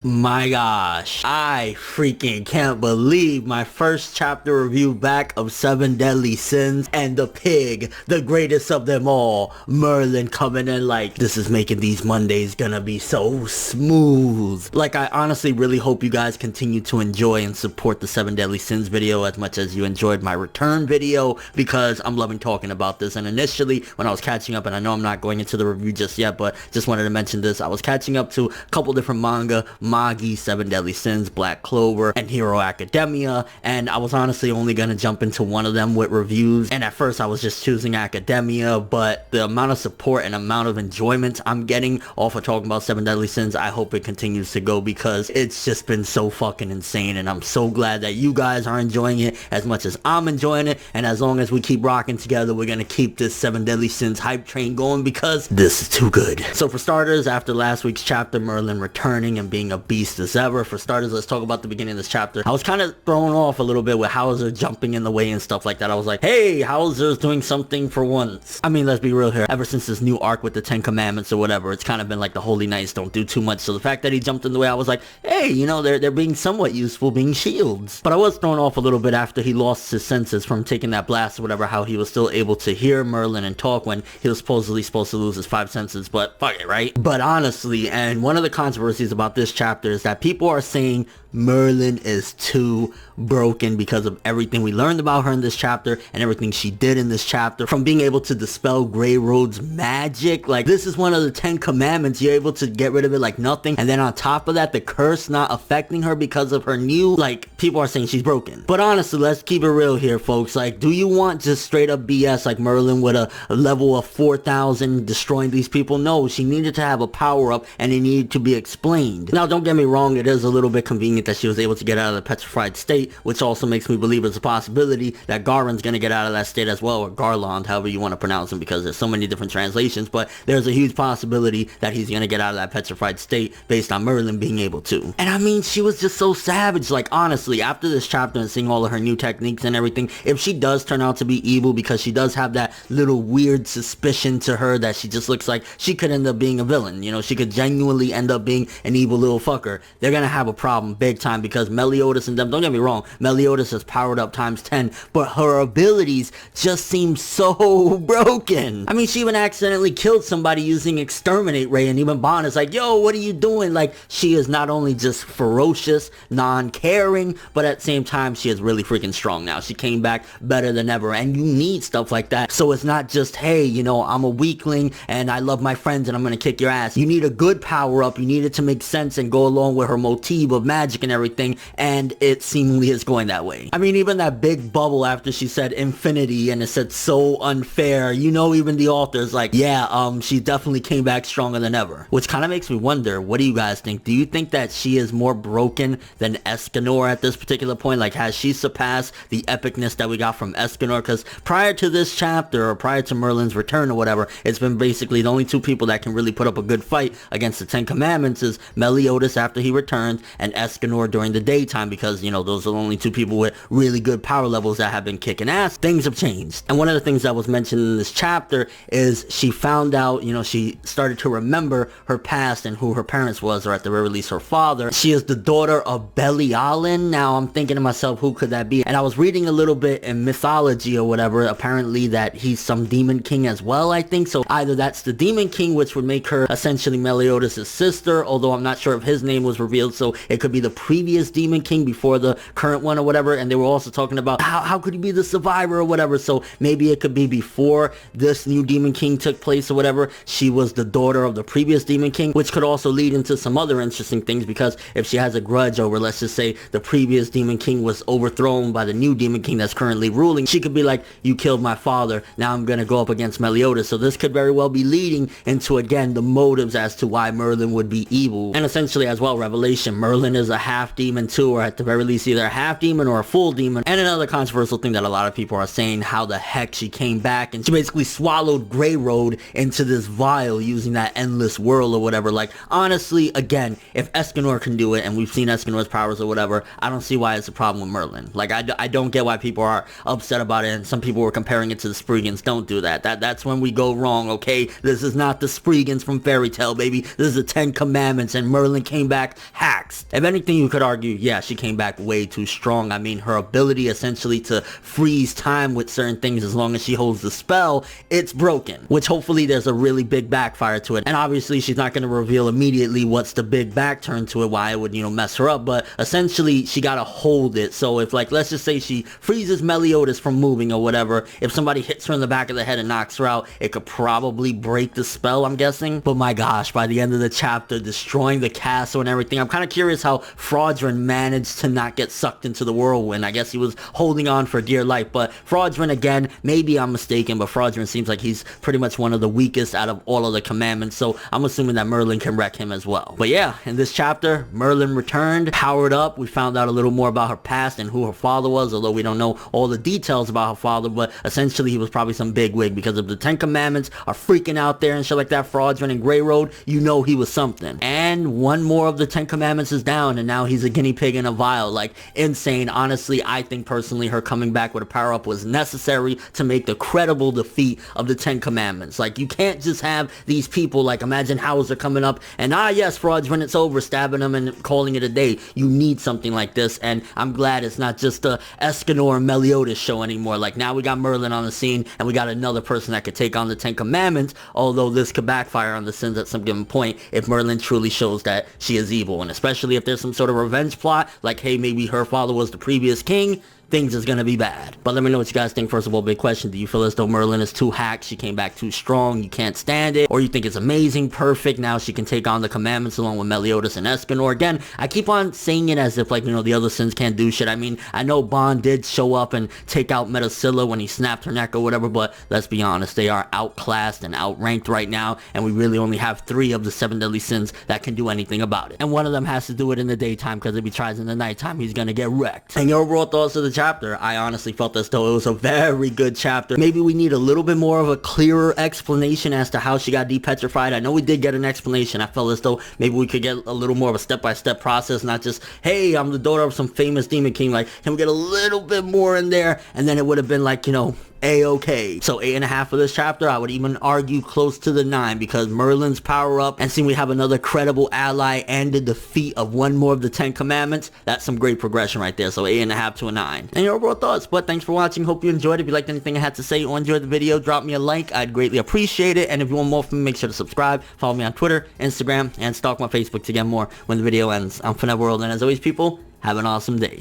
My gosh, I freaking can't believe my first chapter review back of Seven Deadly Sins and the pig, the greatest of them all, Merlin coming in like, this is making these Mondays gonna be so smooth. Like, I honestly really hope you guys continue to enjoy and support the Seven Deadly Sins video as much as you enjoyed my return video, because I'm loving talking about this. And initially, when I was catching up, and I know I'm not going into the review just yet, but just wanted to mention this, I was catching up to a couple different manga, Magi, Seven Deadly Sins, Black Clover, and Hero Academia, and I was honestly only gonna jump into one of them with reviews, and at first I was just choosing Academia, but the amount of support and amount of enjoyment I'm getting off of talking about Seven Deadly Sins, I hope it continues to go, because it's just been so fucking insane, and I'm so glad that you guys are enjoying it as much as I'm enjoying it, and as long as we keep rocking together, we're gonna keep this Seven Deadly Sins hype train going, because this is too good. So for starters, after last week's chapter, Merlin returning and being a beast as ever. For starters, let's talk about the beginning of this chapter. I was kind of thrown off a little bit with Hauser jumping in the way and stuff like that. I was like, hey, Hauser's doing something for once. I mean, let's be real here. Ever since this new arc with the 10 Commandments or whatever, it's kind of been like the Holy Knights don't do too much. So the fact that he jumped in the way, I was like, hey, you know, they're being somewhat useful being shields. But I was thrown off a little bit after he lost his senses from taking that blast or whatever, how he was still able to hear Merlin and talk when he was supposedly supposed to lose his 5 senses. But fuck it, right? But honestly, and one of the controversies about this chapter is that people are saying Merlin is too broken because of everything we learned about her in this chapter and everything she did in this chapter, from being able to dispel Greyroad's magic. Like, this is one of the 10 Commandments. You're able to get rid of it like nothing, and then on top of that, the curse not affecting her because of her new, like, people are saying she's broken. But honestly, let's keep it real here, folks. Like, do you want just straight up BS like Merlin with a level of 4,000 destroying these people? No, she needed to have a power up, and it needed to be explained. Now, don't get me wrong, it is a little bit convenient that she was able to get out of the petrified state, which also makes me believe there's a possibility that Garen's gonna get out of that state as well, or Garland, however you want to pronounce him, because there's so many different translations, but there's a huge possibility that he's gonna get out of that petrified state based on Merlin being able to. And I mean, she was just so savage. Like, honestly, after this chapter and seeing all of her new techniques and everything, if she does turn out to be evil, because she does have that little weird suspicion to her that she just looks like she could end up being a villain, you know, she could genuinely end up being an evil little fucker, they're gonna have a problem big time, because Meliodas and them, don't get me wrong, Meliodas has powered up times 10, but her abilities just seem so broken. I mean, she even accidentally killed somebody using Exterminate Ray, and even Bond is like, yo, what are you doing? Like, she is not only just ferocious, non-caring, but at the same time, she is really freaking strong now. She came back better than ever, and you need stuff like that. So it's not just, hey, you know, I'm a weakling, and I love my friends, and I'm gonna kick your ass. You need a good power-up. You need it to make sense and go along with her motif of magic and everything, and it seemingly is going that way. I mean, even that big bubble after she said infinity and it said so unfair, you know, even the author's like, yeah, she definitely came back stronger than ever, which kind of makes me wonder, what do you guys think? Do you think that she is more broken than Escanor at this particular point? Like, has she surpassed the epicness that we got from Escanor? Because prior to this chapter, or prior to Merlin's return or whatever, it's been basically the only two people that can really put up a good fight against the 10 Commandments is Meliodas after he returns, and Escanor during the daytime, because, you know, those are the only two people with really good power levels that have been kicking ass. Things have changed. And one of the things that was mentioned in this chapter is she found out, you know, she started to remember her past and who her parents was, or at the very least her father. She is the daughter of Belialin. Now I'm thinking to myself, who could that be? And I was reading a little bit in mythology or whatever, apparently that he's some demon king as well, I think. So either that's the demon king, which would make her essentially Meliodas' sister, although I'm not sure if his name was revealed, so it could be the previous demon king before the current one or whatever. And they were also talking about how could he be the survivor or whatever, so maybe it could be before this new demon king took place or whatever. She was the daughter of the previous demon king, which could also lead into some other interesting things, because if she has a grudge over, let's just say, the previous demon king was overthrown by the new demon king that's currently ruling, she could be like, you killed my father, now I'm gonna go up against Meliodas. So this could very well be leading into, again, the motives as to why Merlin would be evil. And essentially as well, revelation, Merlin is a half demon too, or at the very least either a half demon or a full demon. And another controversial thing that a lot of people are saying, how the heck she came back and she basically swallowed Greyroad into this vial using that endless whirl or whatever. Like, honestly, again, if Escanor can do it, and we've seen Escanor's powers or whatever, I don't don't see why it's a problem with Merlin. Like, I don't get why people are upset about it, and some people were comparing it to the Spriggans. Don't do that. That's when we go wrong, okay? This is not the Spriggans from Fairy Tail, baby. This is the 10 Commandments, and Merlin came back HAX. If anything, you could argue, yeah, she came back way too strong. I mean, her ability essentially to freeze time with certain things as long as she holds the spell, it's broken, which hopefully there's a really big backfire to it. And obviously she's not going to reveal immediately what's the big back turn to it, why it would, you know, mess her up, but essentially she got to hold it. So if, like, let's just say she freezes Meliodas from moving or whatever, if somebody hits her in the back of the head and knocks her out, it could probably break the spell, I'm guessing. But my gosh, by the end of the chapter, destroying the castle and everything, I'm kind of curious how Fraudrin managed to not get sucked into the whirlwind. I guess he was holding on for dear life, but Fraudrin, again, maybe I'm mistaken, but Fraudrin seems like he's pretty much one of the weakest out of all of the commandments, so I'm assuming that Merlin can wreck him as well. But yeah, in this chapter, Merlin returned, powered up. We found out a little more about her past and who her father was, although we don't know all the details about her father, but essentially he was probably some bigwig, because if the 10 Commandments are freaking out there and shit like that, Fraudrin and Greyroad, you know he was something. And one more of the 10 Commandments is down, and now he's a guinea pig in a vial. Like, insane. Honestly, I think personally her coming back with a power-up was necessary to make the credible defeat of the 10 Commandments. Like, you can't just have these people, like, imagine Hauser coming up and, yes, Fraudrin, it's over, stabbing him and calling it a day. You need something like this, and I'm glad it's not just the Escanor and Meliodas show anymore. Like, now we got Merlin on the scene, and we got another person that could take on the 10 Commandments, although this could backfire on the Sins at some given point if Merlin truly shows that she is evil, and especially if there's some sort of revenge plot, like, hey, maybe her father was the previous king, things is gonna be bad. But let me know what you guys think. First of all, big question, do you feel as though Merlin is too hacked, she came back too strong, you can't stand it, or you think it's amazing, perfect, now she can take on the commandments along with Meliodas and Escanor? Again, I keep on saying it as if, like, you know, the other Sins can't do shit. I mean, I know Bond did show up and take out Metasilla when he snapped her neck or whatever, but let's be honest, they are outclassed and outranked right now, and we really only have 3 of the 7 deadly sins that can do anything about it. And one of them has to do it in the daytime, because if he tries in the nighttime, he's gonna get wrecked. And your overall thoughts of the chapter? I honestly felt as though it was a very good chapter. Maybe we need a little bit more of a clearer explanation as to how she got depetrified. I know we did get an explanation. I felt as though maybe we could get a little more of a step-by-step process, not just, hey, I'm the daughter of some famous demon king. Like, can we get a little bit more in there? And then it would have been like, you know, A-okay. So 8.5 for this chapter. I would even argue close to the 9, because Merlin's power up, and seeing we have another credible ally and the defeat of one more of the 10 Commandments, that's some great progression right there. So 8.5 to a 9. And your overall thoughts. But thanks for watching. Hope you enjoyed. If you liked anything I had to say or enjoyed the video, drop me a like. I'd greatly appreciate it. And if you want more from me, make sure to subscribe. Follow me on Twitter, Instagram, and stalk my Facebook to get more when the video ends. I'm ForneverWorld, and as always, people, have an awesome day.